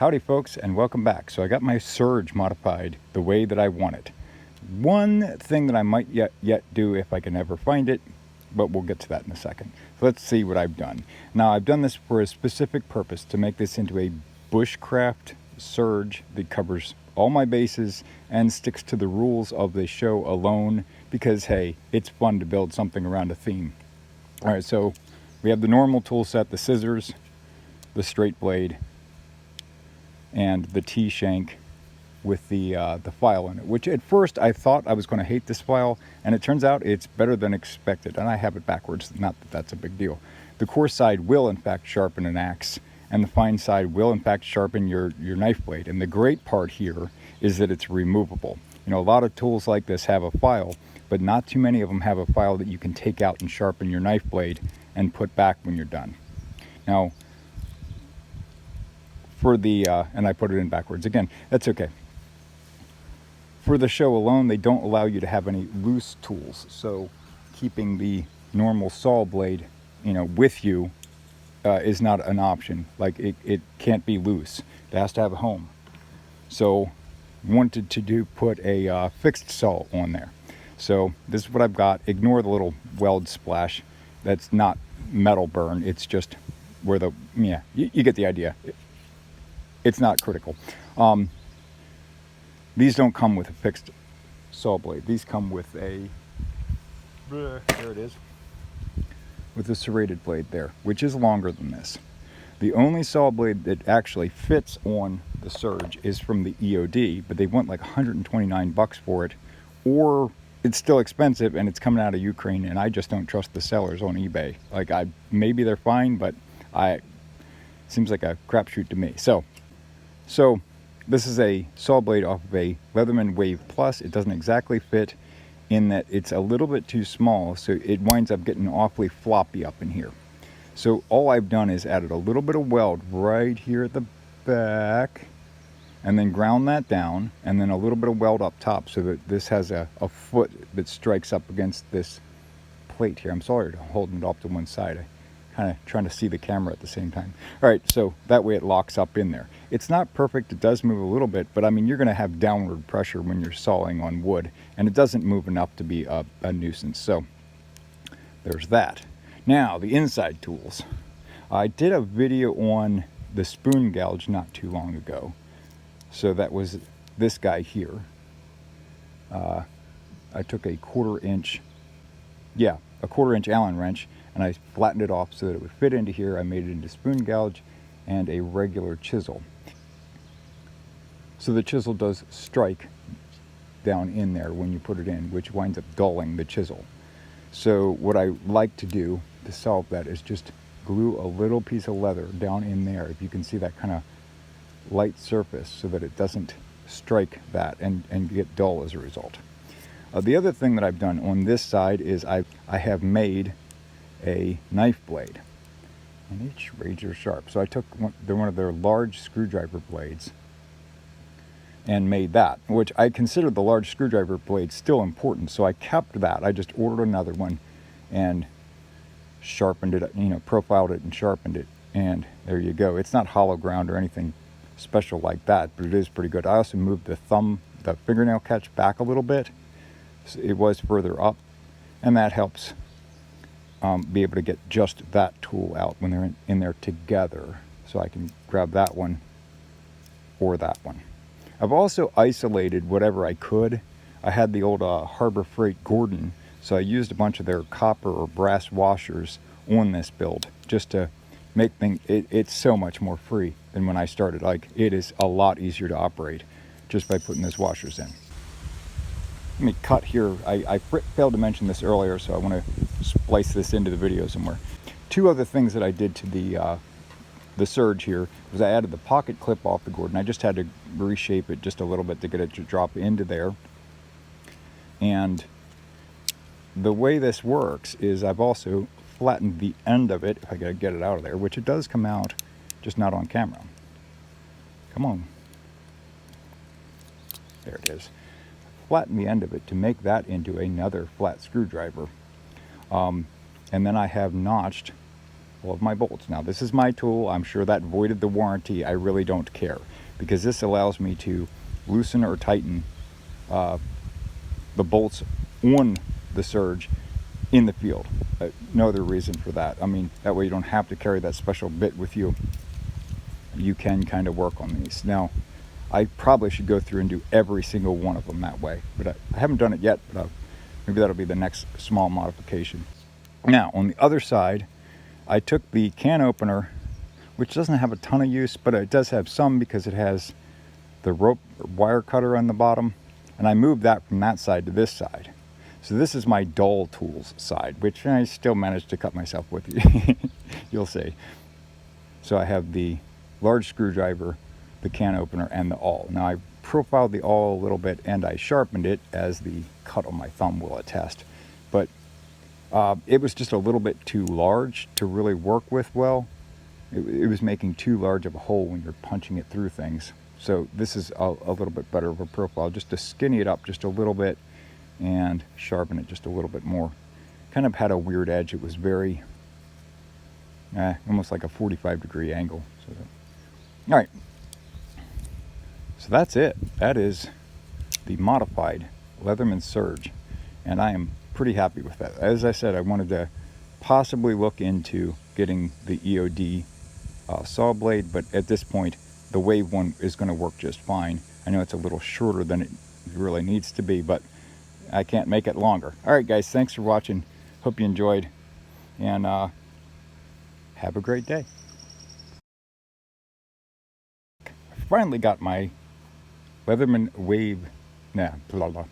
Howdy folks, and welcome back. So I got my Surge modified the way that I want it. One thing that I might yet do if I can ever find it, but we'll get to that in a second. So let's see what I've done. Now I've done this for a specific purpose, to make this into a bushcraft Surge that covers all my bases and sticks to the rules of the show alone, because hey, it's fun to build something around a theme. Alright, so we have the normal tool set, the scissors, the straight blade, and the T-shank with the file in it, which at first I thought I was going to hate this file, and it turns out it's better than expected, and I have it backwards, not that that's a big deal. The coarse side will in fact sharpen an axe, and the fine side will in fact sharpen your knife blade. And the great part here is that it's removable. You know, a lot of tools like this have a file, but not too many of them have a file that you can take out and sharpen your knife blade and put back when you're done. Now, for the, and I put it in backwards again, that's okay. For the show alone, they don't allow you to have any loose tools, so keeping the normal saw blade, you know, with you is not an option. Like, it can't be loose. It has to have a home. So, wanted to put a fixed saw on there. So, this is what I've got. Ignore the little weld splash. That's not metal burn. It's just where the, yeah, you get the idea. It's not critical. These don't come with a fixed saw blade. These come with a, there it is, with a serrated blade there, which is longer than this. The only saw blade that actually fits on the Surge is from the EOD, but they want like 129 bucks for it, or it's still expensive and it's coming out of Ukraine, and I just don't trust the sellers on eBay. Like, maybe they're fine, but seems like a crapshoot to me. So this is a saw blade off of a Leatherman Wave Plus. It doesn't exactly fit in that it's a little bit too small, so it winds up getting awfully floppy up in here. So all I've done is added a little bit of weld right here at the back, and then ground that down, and then a little bit of weld up top so that this has a foot that strikes up against this plate here. I'm sorry holding it off to one side. I kind of trying to see the camera at the same time. All right, so that way it locks up in there. It's not perfect, it does move a little bit, but I mean, you're going to have downward pressure when you're sawing on wood, and it doesn't move enough to be a nuisance. So there's that. Now, the inside tools. I did a video on the spoon gouge not too long ago. So that was this guy here. I took a 1/4 inch Allen wrench, and I flattened it off so that it would fit into here. I made it into spoon gouge and a regular chisel. So the chisel does strike down in there when you put it in, which winds up dulling the chisel. So what I like to do to solve that is just glue a little piece of leather down in there, if you can see that kind of light surface, so that it doesn't strike that and get dull as a result. The other thing that I've done on this side is I have made a knife blade, and it's razor sharp. So I took one of their large screwdriver blades and made that, which I consider the large screwdriver blade still important, so I kept that. I just ordered another one and sharpened it, you know, profiled it and sharpened it, and there you go. It's not hollow ground or anything special like that, but it is pretty good. I also moved the fingernail catch back a little bit. So it was further up, and that helps be able to get just that tool out when they're in there together. So I can grab that one or that one. I've also isolated whatever I could. I had the old Harbor Freight Gordon, so I used a bunch of their copper or brass washers on this build just to make things, it's so much more free than when I started. Like, it is a lot easier to operate just by putting those washers in. Let me cut here. I failed to mention this earlier, so I want to splice this into the video somewhere. Two other things that I did to the Surge here was I added the pocket clip off the Gordon. I just had to reshape it just a little bit to get it to drop into there. And the way this works is I've also flattened the end of it, if I gotta get it out of there, which it does come out, just not on camera. Come on. There it is. Flatten the end of it to make that into another flat screwdriver. And then I have notched all of my bolts. Now this is my tool. I'm sure that voided the warranty. I really don't care, because this allows me to loosen or tighten the bolts on the Surge in the field. No other reason for that. I mean, that way you don't have to carry that special bit with you. You can kind of work on these. Now, I probably should go through and do every single one of them that way, but I haven't done it yet, but maybe that'll be the next small modification. Now, on the other side, I took the can opener, which doesn't have a ton of use, but it does have some because it has the rope wire cutter on the bottom, and I moved that from that side to this side. So this is my dull tools side, which I still managed to cut myself with. You'll see. So I have the large screwdriver, the can opener, and the awl. Now I profiled the awl a little bit and I sharpened it, as the cut on my thumb will attest. But it was just a little bit too large to really work with well. It was making too large of a hole when you're punching it through things. So this is a little bit better of a profile, just to skinny it up just a little bit and sharpen it just a little bit more. Kind of had a weird edge. It was very, almost like a 45-degree angle. So, all right. So that's it. That is the modified Leatherman Surge, and I am pretty happy with that. As I said, I wanted to possibly look into getting the EOD saw blade, but at this point, the wave one is going to work just fine. I know it's a little shorter than it really needs to be, but I can't make it longer. All right, guys, thanks for watching. Hope you enjoyed, and have a great day. I finally got my Leatherman wave, blah, blah.